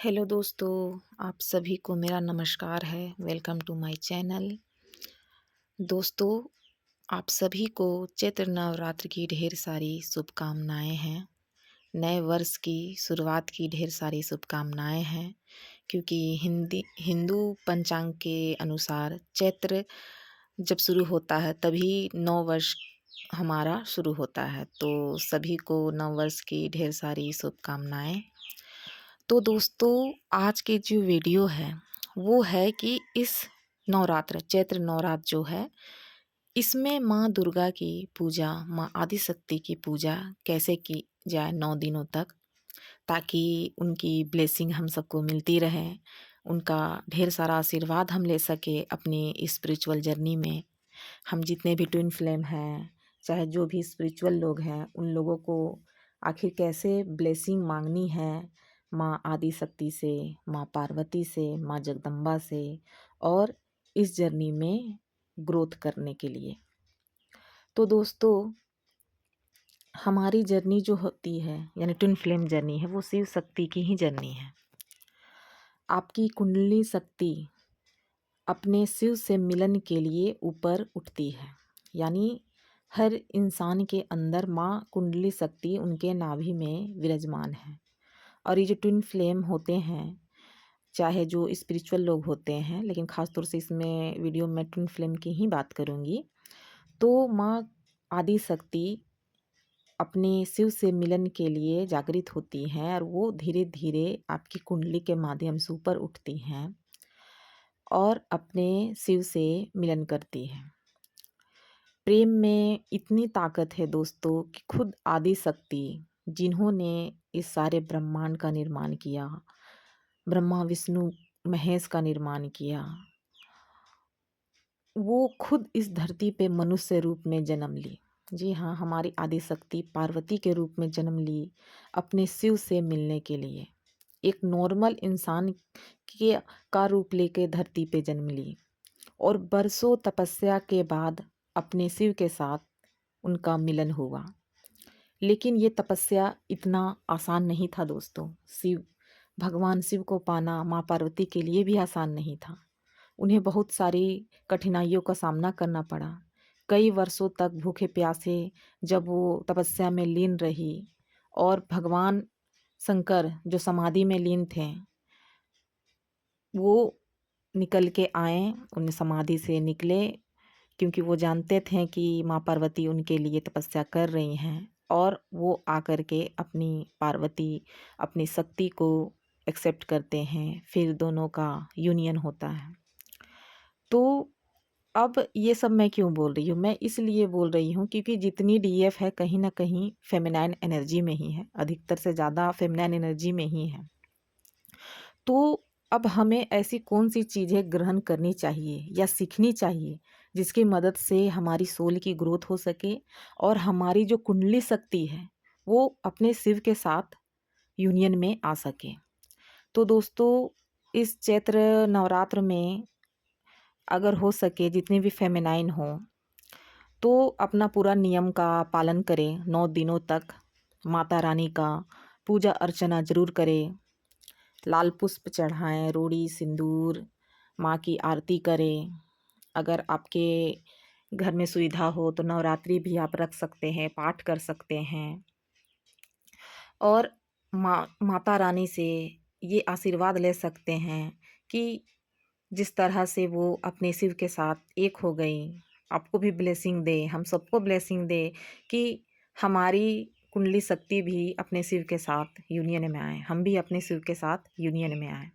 Hello दोस्तों, आप सभी को मेरा नमस्कार है। Welcome to my channel. दोस्तों, आप सभी को चैत्र नवरात्र की ढेर सारी शुभकामनाएं हैं। नए वर्ष की शुरुआत की ढेर सारी शुभकामनाएं हैं, क्योंकि हिंदू पंचांग के अनुसार चैत्र जब शुरू होता है तभी नव वर्ष हमारा शुरू होता है। तो सभी को नव वर्ष की ढेर सारी शुभकामनाएं। तो दोस्तों, आज की जो वीडियो है वो है कि इस नवरात्र चैत्र नवरात्र जो है, इसमें माँ दुर्गा की पूजा, माँ आदिशक्ति की पूजा कैसे की जाए 9 दिनों तक, ताकि उनकी ब्लेसिंग हम सबको मिलती रहे, उनका ढेर सारा आशीर्वाद हम ले सके अपनी स्पिरिचुअल जर्नी में। हम जितने भी ट्विन फ्लेम हैं, चाहे जो भी स्पिरिचुअल लोग हैं, उन लोगों को आखिर कैसे ब्लेसिंग मांगनी है माँ आदि शक्ति से, माँ पार्वती से, माँ जगदम्बा से, और इस जर्नी में ग्रोथ करने के लिए। तो दोस्तों, हमारी जर्नी जो होती है यानी ट्विन फ्लेम जर्नी है, वो शिव शक्ति की ही जर्नी है। आपकी कुंडली शक्ति अपने शिव से मिलन के लिए ऊपर उठती है, यानी हर इंसान के अंदर माँ कुंडली शक्ति उनके नाभि में विराजमान है। और ये जो ट्विन फ्लेम होते हैं, चाहे जो स्पिरिचुअल लोग होते हैं, लेकिन ख़ास तौर से इसमें वीडियो में ट्विन फ्लेम की ही बात करूँगी। तो माँ आदि शक्ति अपने शिव से मिलन के लिए जागृत होती हैं, और वो धीरे धीरे आपकी कुंडली के माध्यम से ऊपर उठती हैं और अपने शिव से मिलन करती हैं। प्रेम में इतनी ताकत है दोस्तों कि खुद आदि शक्ति, जिन्होंने इस सारे ब्रह्मांड का निर्माण किया, ब्रह्मा विष्णु महेश का निर्माण किया, वो खुद इस धरती पे मनुष्य रूप में जन्म ली। जी हाँ, हमारी आदि शक्ति पार्वती के रूप में जन्म ली अपने शिव से मिलने के लिए। एक नॉर्मल इंसान के का रूप लेके धरती पे जन्म ली, और बरसों तपस्या के बाद अपने शिव के साथ उनका मिलन हुआ। लेकिन ये तपस्या इतना आसान नहीं था दोस्तों। भगवान शिव को पाना माँ पार्वती के लिए भी आसान नहीं था। उन्हें बहुत सारी कठिनाइयों का सामना करना पड़ा। कई वर्षों तक भूखे प्यासे जब वो तपस्या में लीन रही, और भगवान शंकर जो समाधि में लीन थे, वो निकल के आए, उन समाधि से निकले, क्योंकि वो जानते थे कि माँ पार्वती उनके लिए तपस्या कर रही हैं। और वो आकर के अपनी पार्वती, अपनी शक्ति को एक्सेप्ट करते हैं, फिर दोनों का यूनियन होता है। तो अब ये सब मैं क्यों बोल रही हूँ? मैं इसलिए बोल रही हूँ क्योंकि जितनी डीएफ है कहीं ना कहीं फेमिनाइन एनर्जी में ही है, अधिकतर से ज़्यादा फेमिनाइन एनर्जी में ही है। तो अब हमें ऐसी कौन सी चीज़ें ग्रहण करनी चाहिए या सीखनी चाहिए जिसकी मदद से हमारी सोल की ग्रोथ हो सके, और हमारी जो कुंडली शक्ति है वो अपने शिव के साथ यूनियन में आ सके। तो दोस्तों, इस चैत्र नवरात्र में अगर हो सके जितने भी फेमिनाइन हो, तो अपना पूरा नियम का पालन करें। 9 दिनों तक माता रानी का पूजा अर्चना ज़रूर करें। लाल पुष्प चढ़ाएं, रोड़ी सिंदूर, माँ की आरती करें। अगर आपके घर में सुविधा हो तो नवरात्रि भी आप रख सकते हैं, पाठ कर सकते हैं। और माता रानी से ये आशीर्वाद ले सकते हैं कि जिस तरह से वो अपने शिव के साथ एक हो गई, आपको भी ब्लेसिंग दे, हम सबको ब्लेसिंग दे कि हमारी कुंडली शक्ति भी अपने शिव के साथ यूनियन में आए, हम भी अपने शिव के साथ यूनियन में आए।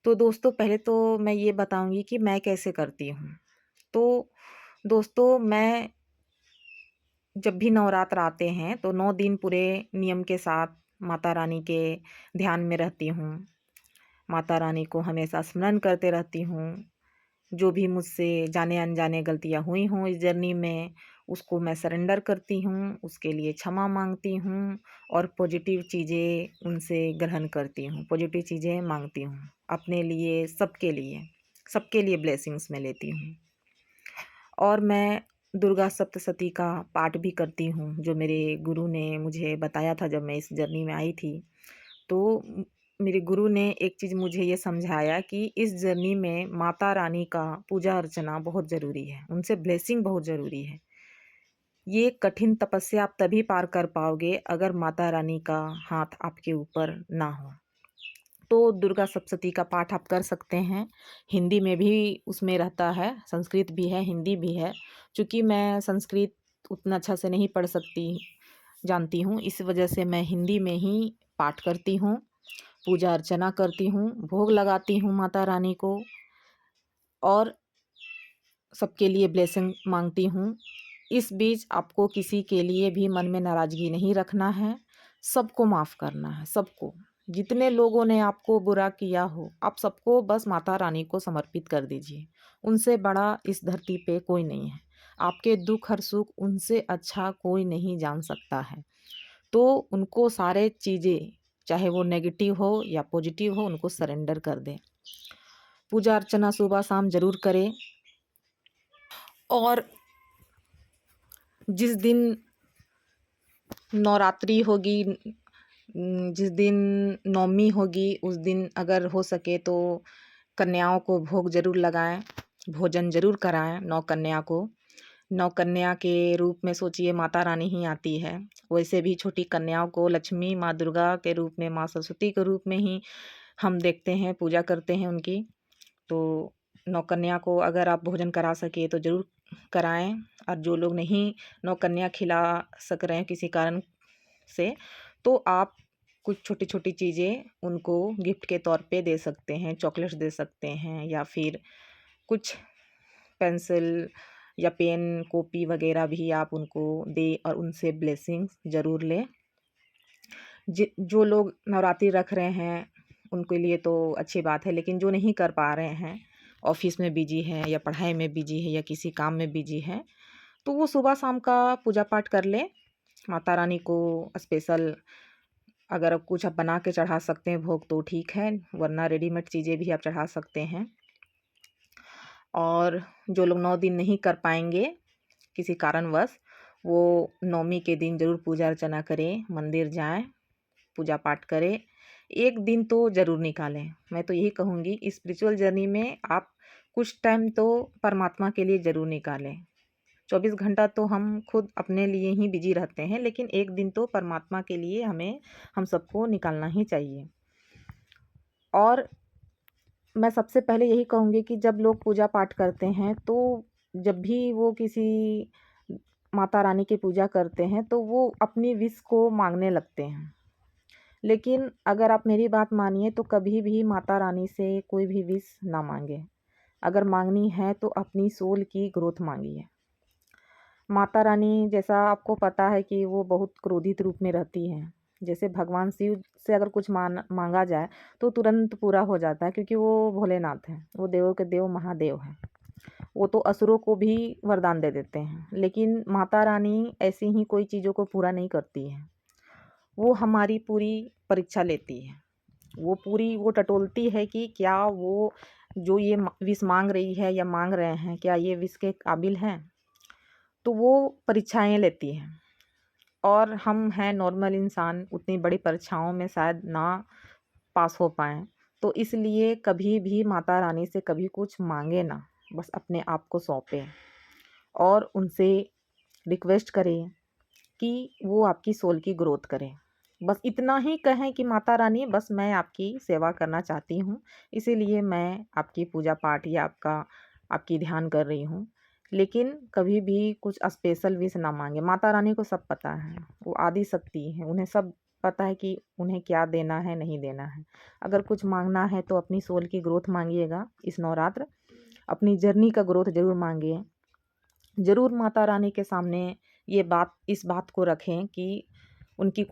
तो दोस्तों, पहले तो मैं ये बताऊंगी कि मैं कैसे करती हूँ। तो दोस्तों, मैं जब भी नवरात्र आते हैं तो 9 दिन पूरे नियम के साथ माता रानी के ध्यान में रहती हूँ। माता रानी को हमेशा स्मरण करते रहती हूँ। जो भी मुझसे जाने अनजाने गलतियाँ हुई हों इस जर्नी में, उसको मैं सरेंडर करती हूँ, उसके लिए क्षमा मांगती हूँ, और पॉजिटिव चीज़ें उनसे ग्रहण करती हूँ, पॉजिटिव चीज़ें मांगती हूँ अपने लिए, सबके लिए ब्लेसिंग्स में लेती हूँ। और मैं दुर्गा सप्तशती का पाठ भी करती हूँ, जो मेरे गुरु ने मुझे बताया था जब मैं इस जर्नी में आई थी। तो मेरे गुरु ने एक चीज़ मुझे ये समझाया कि इस जर्नी में माता रानी का पूजा अर्चना बहुत ज़रूरी है, उनसे ब्लेसिंग बहुत ज़रूरी है। ये कठिन तपस्या आप तभी पार कर पाओगे अगर माता रानी का हाथ आपके ऊपर ना हो। तो दुर्गा सप्तशती का पाठ आप कर सकते हैं। हिंदी में भी उसमें रहता है, संस्कृत भी है, हिंदी भी है। चूँकि मैं संस्कृत उतना अच्छा से नहीं पढ़ सकती जानती हूँ, इस वजह से मैं हिंदी में ही पाठ करती हूँ, पूजा अर्चना करती हूँ, भोग लगाती हूँ माता रानी को और सबके लिए ब्लेसिंग मांगती हूँ। इस बीच आपको किसी के लिए भी मन में नाराज़गी नहीं रखना है, सबको माफ़ करना है, सबको। जितने लोगों ने आपको बुरा किया हो, आप सबको बस माता रानी को समर्पित कर दीजिए। उनसे बड़ा इस धरती पे कोई नहीं है। आपके दुःख हर सुख उनसे अच्छा कोई नहीं जान सकता है। तो उनको सारे चीज़ें, चाहे वो नेगेटिव हो या पॉजिटिव हो, उनको सरेंडर कर दें। पूजा अर्चना सुबह शाम ज़रूर करें और जिस दिन नवरात्रि होगी, जिस दिन नवमी होगी, उस दिन अगर हो सके तो कन्याओं को भोग ज़रूर लगाएं, भोजन ज़रूर कराएं नौ कन्या को। नौ कन्या के रूप में सोचिए माता रानी ही आती है। वैसे भी छोटी कन्याओं को लक्ष्मी, माँ दुर्गा के रूप में, माँ सरस्वती के रूप में ही हम देखते हैं, पूजा करते हैं उनकी। तो नौ कन्या को अगर आप भोजन करा सके तो ज़रूर कराएं। और जो लोग नहीं नौ कन्या खिला सक रहे हैं किसी कारण से, तो आप कुछ छोटी छोटी चीज़ें उनको गिफ्ट के तौर पे दे सकते हैं, चॉकलेट्स दे सकते हैं या फिर कुछ पेंसिल या पेन, कॉपी वगैरह भी आप उनको दें और उनसे ब्लेसिंग्स ज़रूर लें। जो लोग नवरात्रि रख रहे हैं उनके लिए तो अच्छी बात है, लेकिन जो नहीं कर पा रहे हैं, ऑफिस में बिजी हैं या पढ़ाई में बिजी है या किसी काम में बिजी है, तो वो सुबह शाम का पूजा पाठ कर लें। माता रानी को स्पेशल अगर आप कुछ आप बना के चढ़ा सकते हैं भोग तो ठीक है, वरना रेडीमेड चीज़ें भी आप चढ़ा सकते हैं। और जो लोग 9 दिन नहीं कर पाएंगे किसी कारणवश, वो नवमी के दिन ज़रूर पूजा अर्चना करें, मंदिर जाएं, पूजा पाठ करें। एक दिन तो ज़रूर निकालें। मैं तो यही कहूँगी, इस स्पिरिचुअल जर्नी में आप कुछ टाइम तो परमात्मा के लिए ज़रूर निकालें। 24 घंटा तो हम खुद अपने लिए ही बिजी रहते हैं, लेकिन एक दिन तो परमात्मा के लिए हम सबको निकालना ही चाहिए। और मैं सबसे पहले यही कहूँगी कि जब लोग पूजा पाठ करते हैं, तो जब भी वो किसी माता रानी की पूजा करते हैं, तो वो अपनी विश को मांगने लगते हैं। लेकिन अगर आप मेरी बात मानिए तो कभी भी माता रानी से कोई भी विश ना मांगे। अगर मांगनी है तो अपनी सोल की ग्रोथ मांगिए। माता रानी, जैसा आपको पता है कि वो बहुत क्रोधित रूप में रहती हैं। जैसे भगवान शिव से अगर कुछ मांगा जाए तो तुरंत पूरा हो जाता है, क्योंकि वो भोलेनाथ हैं, वो देवों के देव महादेव हैं। वो तो असुरों को भी वरदान दे देते हैं, लेकिन माता रानी ऐसी ही कोई चीज़ों को पूरा नहीं करती हैं। वो हमारी पूरी परीक्षा लेती है। वो टटोलती है कि क्या वो जो ये विष मांग रही है या मांग रहे हैं, क्या ये विष के काबिल हैं। तो वो परीक्षाएं लेती हैं और हम हैं नॉर्मल इंसान, उतनी बड़ी परीक्षाओं में शायद ना पास हो पाएँ। तो इसलिए कभी भी माता रानी से कभी कुछ मांगे ना, बस अपने आप को सौंपें और उनसे रिक्वेस्ट करें कि वो आपकी सोल की ग्रोथ करें। बस इतना ही कहें कि माता रानी, बस मैं आपकी सेवा करना चाहती हूँ, इसीलिए मैं आपकी पूजा पाठ या आपकी ध्यान कर रही हूँ। लेकिन कभी भी कुछ स्पेशल विश ना मांगे। माता रानी को सब पता है, वो आदि शक्ति है, उन्हें सब पता है कि उन्हें क्या देना है, नहीं देना है। अगर कुछ मांगना है तो अपनी सोल की ग्रोथ मांगिएगा इस नवरात्र, अपनी जर्नी का ग्रोथ ज़रूर मांगिए। ज़रूर माता रानी के सामने इस बात को रखें कि उनकी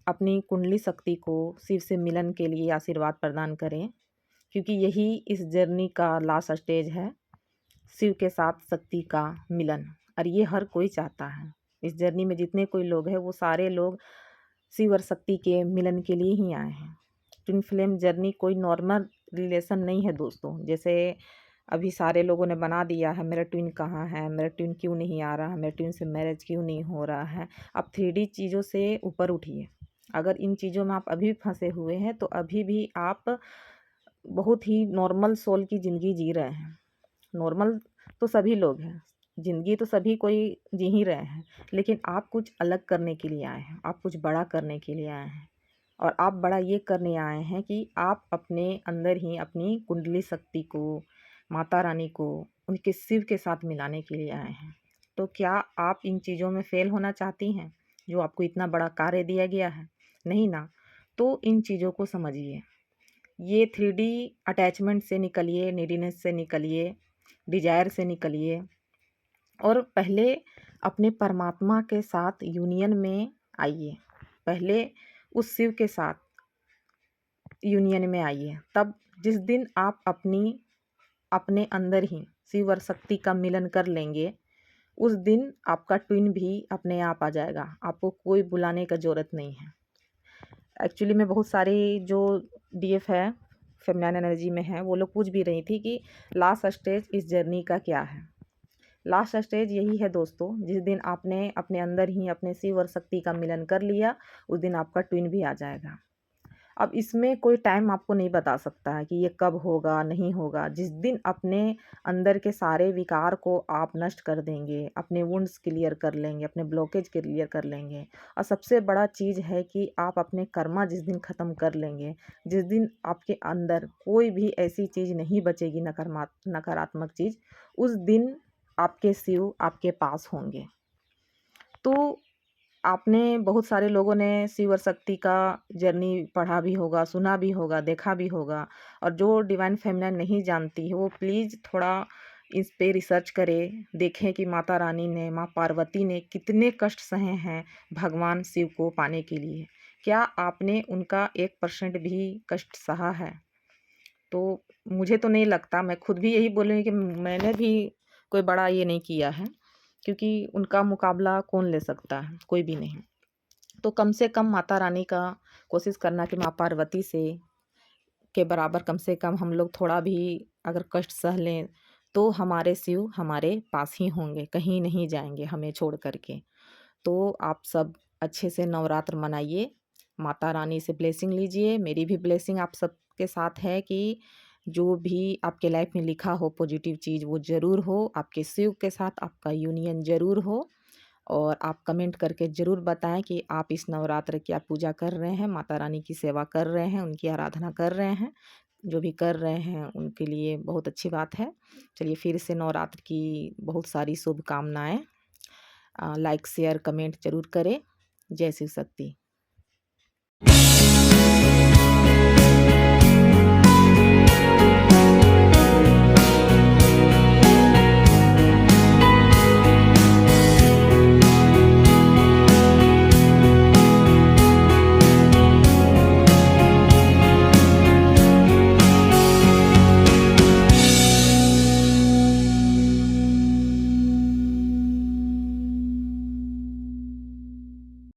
अपनी कुंडली शक्ति को शिव से मिलन के लिए आशीर्वाद प्रदान करें, क्योंकि यही इस जर्नी का लास्ट स्टेज है, शिव के साथ शक्ति का मिलन। और ये हर कोई चाहता है। इस जर्नी में जितने कोई लोग हैं, वो सारे लोग शिव और शक्ति के मिलन के लिए ही आए हैं। ट्विन फ्लेम जर्नी कोई नॉर्मल रिलेशन नहीं है दोस्तों। जैसे अभी सारे लोगों ने बना दिया है, मेरा ट्विन कहाँ है, मेरा ट्विन क्यों नहीं आ रहा है, मेरे ट्विन से मैरिज क्यों नहीं हो रहा है। आप 3D चीज़ों से ऊपर उठिए, अगर इन चीज़ों में आप अभी भी फँसे हुए हैं तो अभी भी आप बहुत ही नॉर्मल सोल की ज़िंदगी जी रहे हैं। नॉर्मल तो सभी लोग हैं, ज़िंदगी तो सभी कोई जी ही रहे हैं, लेकिन आप कुछ अलग करने के लिए आए हैं, आप कुछ बड़ा करने के लिए आए हैं। और आप बड़ा ये करने आए हैं कि आप अपने अंदर ही अपनी कुंडली शक्ति को, माता रानी को, उनके शिव के साथ मिलाने के लिए आए हैं। तो क्या आप इन चीज़ों में फ़ेल होना चाहती हैं, जो आपको इतना बड़ा कार्य दिया गया है? नहीं ना? तो इन चीज़ों को समझिए। ये 3D अटैचमेंट से निकलिए, नीडीनेस से निकलिए, डिज़ायर से निकलिए और पहले अपने परमात्मा के साथ यूनियन में आइए। पहले उस शिव के साथ यूनियन में आइए। तब जिस दिन आप अपने अंदर ही शिव और शक्ति का मिलन कर लेंगे, उस दिन आपका ट्विन भी अपने आप आ जाएगा। आपको कोई बुलाने का ज़रूरत नहीं है। एक्चुअली में बहुत सारी जो डीएफ है, फेमिनाइन एनर्जी में है, वो लोग पूछ भी रही थी कि लास्ट स्टेज इस जर्नी का क्या है? लास्ट स्टेज यही है दोस्तों, जिस दिन आपने अपने अंदर ही अपने शिव और शक्ति का मिलन कर लिया, उस दिन आपका ट्विन भी आ जाएगा। अब इसमें कोई टाइम आपको नहीं बता सकता है कि ये कब होगा, नहीं होगा। जिस दिन अपने अंदर के सारे विकार को आप नष्ट कर देंगे, अपने वुंड्स क्लियर कर लेंगे, अपने ब्लॉकेज क्लियर कर लेंगे और सबसे बड़ा चीज़ है कि आप अपने कर्मा जिस दिन ख़त्म कर लेंगे, जिस दिन आपके अंदर कोई भी ऐसी चीज़ नहीं बचेगी नकारात्मक चीज़, उस दिन आपके शिव आपके पास होंगे। तो आपने बहुत सारे लोगों ने शिव और शक्ति का जर्नी पढ़ा भी होगा, सुना भी होगा, देखा भी होगा और जो डिवाइन फेमिनाइन नहीं जानती है वो प्लीज़ थोड़ा इस पे रिसर्च करे, देखें कि माता रानी ने, माँ पार्वती ने कितने कष्ट सहे हैं भगवान शिव को पाने के लिए। क्या आपने उनका 1% भी कष्ट सहा है? तो मुझे तो नहीं लगता, मैं खुद भी यही बोलूँगी कि मैंने भी कोई बड़ा ये नहीं किया है, क्योंकि उनका मुकाबला कौन ले सकता है? कोई भी नहीं। तो कम से कम माता रानी का कोशिश करना कि माँ पार्वती से के बराबर कम से कम हम लोग थोड़ा भी अगर कष्ट सह लें, तो हमारे शिव हमारे पास ही होंगे, कहीं नहीं जाएँगे हमें छोड़ कर के। तो आप सब अच्छे से नवरात्र मनाइए, माता रानी से ब्लेसिंग लीजिए। मेरी भी ब्लेसिंग आप सबके साथ है कि जो भी आपके लाइफ में लिखा हो पॉजिटिव चीज़ वो ज़रूर हो, आपके शिव के साथ आपका यूनियन ज़रूर हो। और आप कमेंट करके ज़रूर बताएं कि आप इस नवरात्र क्या पूजा कर रहे हैं, माता रानी की सेवा कर रहे हैं, उनकी आराधना कर रहे हैं। जो भी कर रहे हैं उनके लिए बहुत अच्छी बात है। चलिए फिर से नवरात्र की बहुत सारी शुभकामनाएँ। लाइक शेयर कमेंट ज़रूर करें। जय शिव शक्ति।